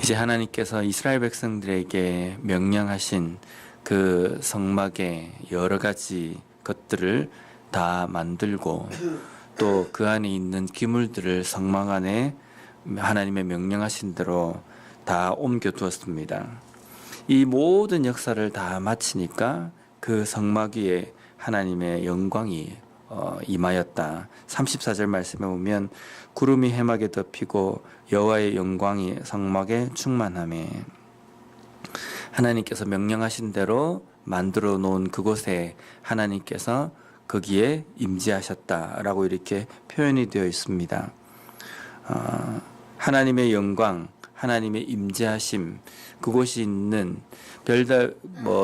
이제 하나님께서 이스라엘 백성들에게 명령하신 그 성막의 여러 가지 것들을 다 만들고 또 그 안에 있는 기물들을 성막 안에 하나님의 명령하신 대로 다 옮겨두었습니다. 이 모든 역사를 다 마치니까 그 성막 위에 하나님의 영광이 임하였다. 34절 말씀에 보면 구름이 해막에 덮이고 여호와의 영광이 성막에 충만하며, 하나님께서 명령하신 대로 만들어 놓은 그곳에 하나님께서 거기에 임재하셨다라고 이렇게 표현이 되어 있습니다. 하나님의 영광, 하나님의 임재하심, 그곳이 있는 별달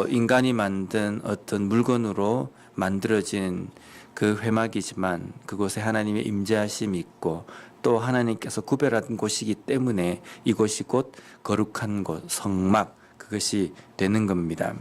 인간이 만든 어떤 물건으로 만들어진 그 회막이지만 그곳에 하나님의 임재하심이 있고 또 하나님께서 구별한 곳이기 때문에 이곳이 곧 거룩한 곳, 성막, 그것이 되는 겁니다.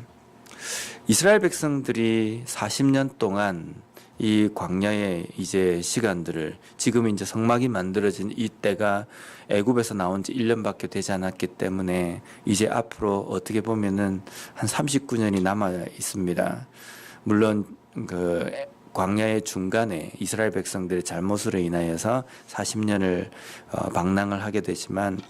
이스라엘 백성들이 40년 동안 이 광야의 이제 시간들을, 지금 이제 성막이 만들어진 이때가 애굽에서 나온 지 1년밖에 되지 않았기 때문에 이제 앞으로 어떻게 보면은 한 39년이 남아 있습니다. 물론 그 광야의 중간에 이스라엘 백성들의 잘못으로 인하여서 40년을 방랑을 하게 되지만,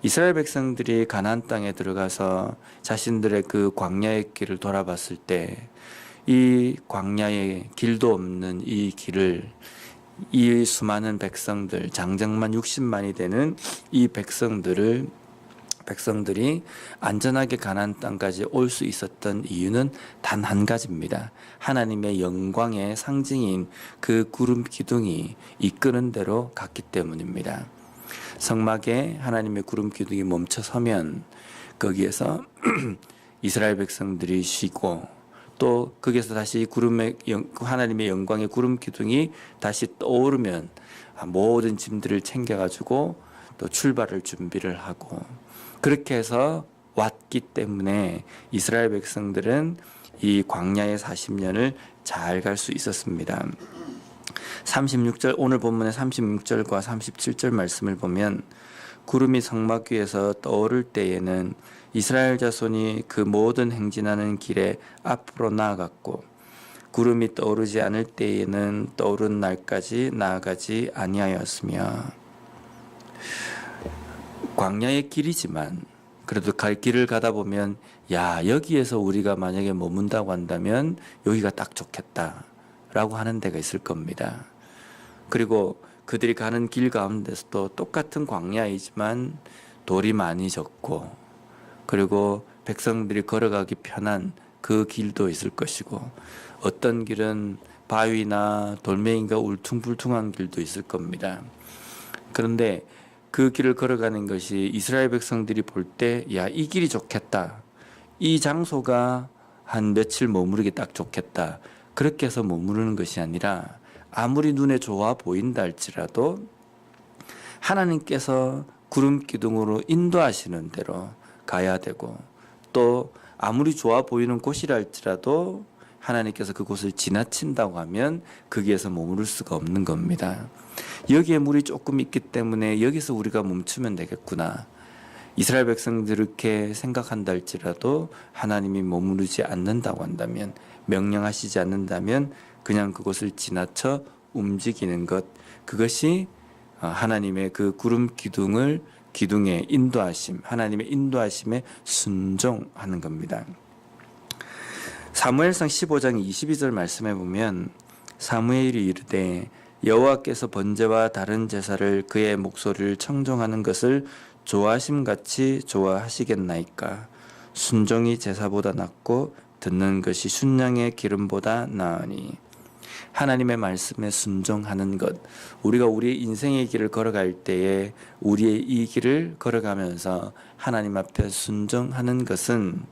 이스라엘 백성들이 가나안 땅에 들어가서 자신들의 그 광야의 길을 돌아봤을 때 이 광야에 길도 없는 이 길을 이 수많은 백성들, 장정만 60만이 되는 이 백성들이 안전하게 가나안 땅까지 올 수 있었던 이유는 단 한 가지입니다. 하나님의 영광의 상징인 그 구름 기둥이 이끄는 대로 갔기 때문입니다. 성막에 하나님의 구름 기둥이 멈춰서면 거기에서 이스라엘 백성들이 쉬고, 또 거기에서 다시 하나님의 영광의 구름 기둥이 다시 떠오르면 모든 짐들을 챙겨가지고 또 출발을 준비를 하고, 그렇게 해서 왔기 때문에 이스라엘 백성들은 이 광야의 40년을 잘 갈 수 있었습니다. 36절, 오늘 본문의 36절과 37절 말씀을 보면 구름이 성막 위에서 떠오를 때에는 이스라엘 자손이 그 모든 행진하는 길에 앞으로 나아갔고, 구름이 떠오르지 않을 때에는 떠오른 날까지 나아가지 아니하였으며, 광야의 길이지만 그래도 길을 가다 보면 여기에서 우리가 만약에 머문다고 한다면 여기가 딱 좋겠다라고 하는 데가 있을 겁니다. 그리고 그들이 가는 길 가운데서도 똑같은 광야이지만 돌이 많이 졌고, 그리고 백성들이 걸어가기 편한 그 길도 있을 것이고, 어떤 길은 바위나 돌멩이가 울퉁불퉁한 길도 있을 겁니다. 그런데 그 길을 걸어가는 것이 이스라엘 백성들이 볼 때 이 길이 좋겠다, 이 장소가 한 며칠 머무르기 딱 좋겠다, 그렇게 해서 머무르는 것이 아니라 아무리 눈에 좋아 보인다 할지라도 하나님께서 구름 기둥으로 인도하시는 대로 가야 되고, 또 아무리 좋아 보이는 곳이라 할지라도 하나님께서 그곳을 지나친다고 하면 거기에서 머무를 수가 없는 겁니다. 여기에 물이 조금 있기 때문에 여기서 우리가 멈추면 되겠구나, 이스라엘 백성들이 그렇게 생각한다 할지라도 하나님이 머무르지 않는다고 한다면, 명령하시지 않는다면 그냥 그곳을 지나쳐 움직이는 것, 그것이 하나님의 그 구름 기둥의 인도하심, 하나님의 인도하심에 순종하는 겁니다. 사무엘상 15장 22절 말씀해 보면 사무엘이 이르되 여호와께서 번제와 다른 제사를 그의 목소리를 청종하는 것을 좋아하심같이 좋아하시겠나이까. 순종이 제사보다 낫고 듣는 것이 순양의 기름보다 나으니. 하나님의 말씀에 순종하는 것, 우리가 우리의 인생의 길을 걸어갈 때에 우리의 이 길을 걸어가면서 하나님 앞에 순종하는 것은,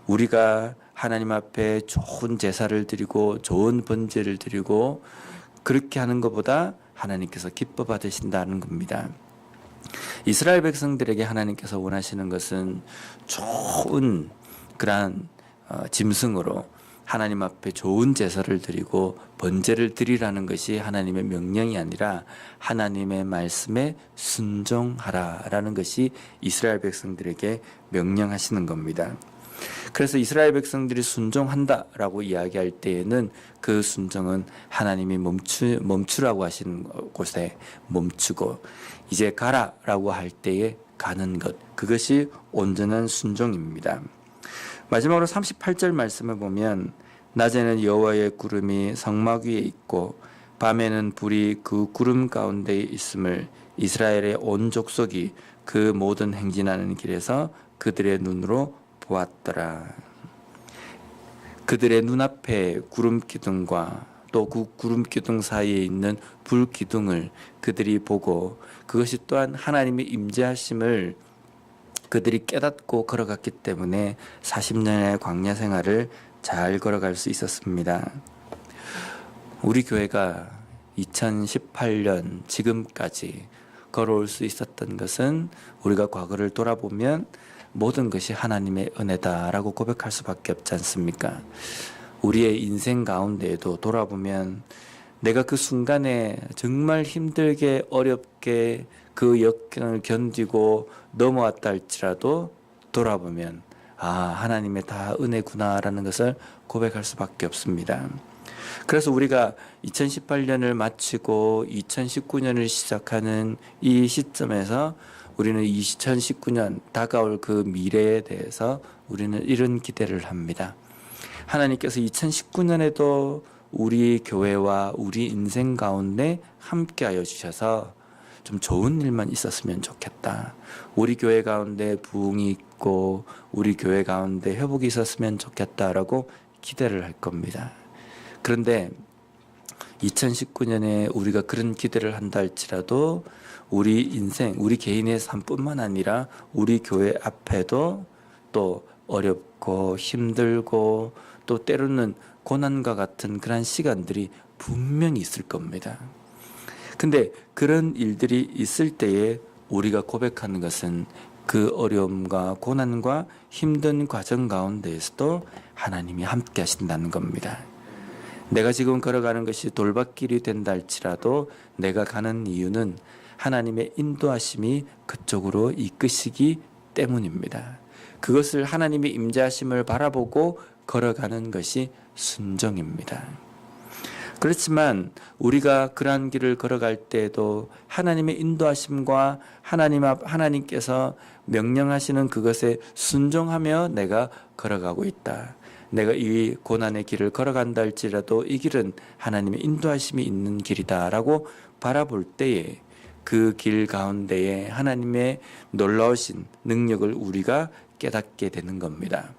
우리가 하나님 앞에 좋은 제사를 드리고 좋은 번제를 드리고 그렇게 하는 것보다 하나님께서 기뻐 받으신다는 겁니다. 이스라엘 백성들에게 하나님께서 원하시는 것은 좋은 그러한 짐승으로, 하나님 앞에 좋은 제사를 드리고 번제를 드리라는 것이 하나님의 명령이 아니라 하나님의 말씀에 순종하라라는 것이 이스라엘 백성들에게 명령하시는 겁니다. 그래서 이스라엘 백성들이 순종한다라고 이야기할 때에는 그 순종은 하나님이 멈추라고 하시는 곳에 멈추고 이제 가라라고 할 때에 가는 것, 그것이 온전한 순종입니다. 마지막으로 38절 말씀을 보면 낮에는 여호와의 구름이 성막 위에 있고 밤에는 불이 그 구름 가운데 있음을 이스라엘의 온 족속이 그 모든 행진하는 길에서 그들의 눈으로 보았더라. 그들의 눈앞에 구름 기둥과 또 그 구름 기둥 사이에 있는 불 기둥을 그들이 보고 그것이 또한 하나님의 임재하심을 그들이 깨닫고 걸어갔기 때문에 40년의 광야 생활을 잘 걸어갈 수 있었습니다. 우리 교회가 2018년 지금까지 걸어올 수 있었던 것은 우리가 과거를 돌아보면 모든 것이 하나님의 은혜다라고 고백할 수밖에 없지 않습니까? 우리의 인생 가운데에도 돌아보면 내가 그 순간에 정말 힘들게 어렵게 그 역경을 견디고 넘어왔다 할지라도 돌아보면 하나님의 다 은혜구나라는 것을 고백할 수밖에 없습니다. 그래서 우리가 2018년을 마치고 2019년을 시작하는 이 시점에서 우리는 2019년 다가올 그 미래에 대해서 우리는 이런 기대를 합니다. 하나님께서 2019년에도 우리 교회와 우리 인생 가운데 함께하여 주셔서 좀 좋은 일만 있었으면 좋겠다. 우리 교회 가운데 부흥이 있고 우리 교회 가운데 회복이 있었으면 좋겠다라고 기대를 할 겁니다. 그런데 2019년에 우리가 그런 기대를 한다 할지라도 우리 인생, 우리 개인의 삶뿐만 아니라 우리 교회 앞에도 또 어렵고 힘들고 또 때로는 고난과 같은 그런 시간들이 분명히 있을 겁니다. 근데 그런 일들이 있을 때에 우리가 고백하는 것은 그 어려움과 고난과 힘든 과정 가운데에서도 하나님이 함께 하신다는 겁니다. 내가 지금 걸어가는 것이 돌밭길이 된다 할지라도 내가 가는 이유는 하나님의 인도하심이 그쪽으로 이끄시기 때문입니다. 그것을 하나님의 임재하심을 바라보고 걸어가는 것이 순종입니다. 그렇지만 우리가 그러한 길을 걸어갈 때에도 하나님의 인도하심과 하나님께서 명령하시는 그것에 순종하며 내가 걸어가고 있다. 내가 이 고난의 길을 걸어간다 할지라도 이 길은 하나님의 인도하심이 있는 길이다라고 바라볼 때에 그 길 가운데에 하나님의 놀라우신 능력을 우리가 깨닫게 되는 겁니다.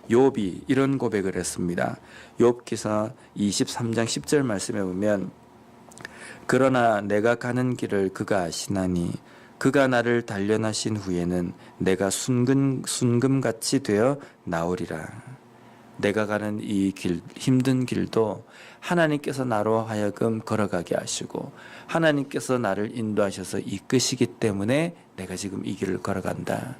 욥이 이런 고백을 했습니다. 욥기서 23장 10절 말씀에 보면 그러나 내가 가는 길을 그가 아시나니 그가 나를 단련하신 후에는 내가 순금같이 되어 나오리라. 내가 가는 이 길, 힘든 길도 하나님께서 나로 하여금 걸어가게 하시고 하나님께서 나를 인도하셔서 이끄시기 때문에 내가 지금 이 길을 걸어간다.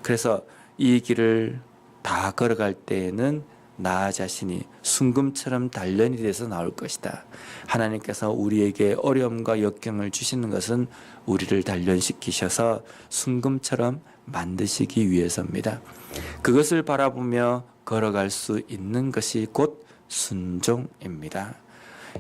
그래서 이 길을 다 걸어갈 때에는 나 자신이 순금처럼 단련이 돼서 나올 것이다. 하나님께서 우리에게 어려움과 역경을 주시는 것은 우리를 단련시키셔서 순금처럼 만드시기 위해서입니다. 그것을 바라보며 걸어갈 수 있는 것이 곧 순종입니다.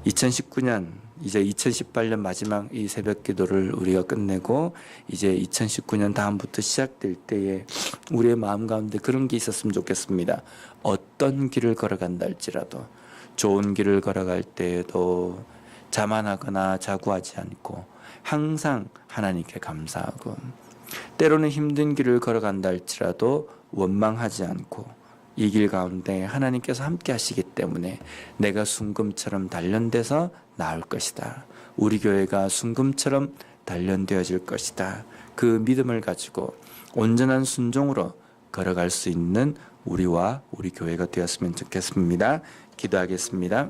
2019년 이제 2018년 마지막 이 새벽 기도를 우리가 끝내고 이제 2019년 다음부터 시작될 때에 우리의 마음 가운데 그런 게 있었으면 좋겠습니다. 어떤 길을 걸어간다 할지라도 좋은 길을 걸어갈 때에도 자만하거나 자구하지 않고 항상 하나님께 감사하고 때로는 힘든 길을 걸어간다 할지라도 원망하지 않고 이 길 가운데 하나님께서 함께 하시기 때문에 내가 순금처럼 단련돼서 나올 것이다. 우리 교회가 순금처럼 단련되어질 것이다. 그 믿음을 가지고 온전한 순종으로 걸어갈 수 있는 우리와 우리 교회가 되었으면 좋겠습니다. 기도하겠습니다.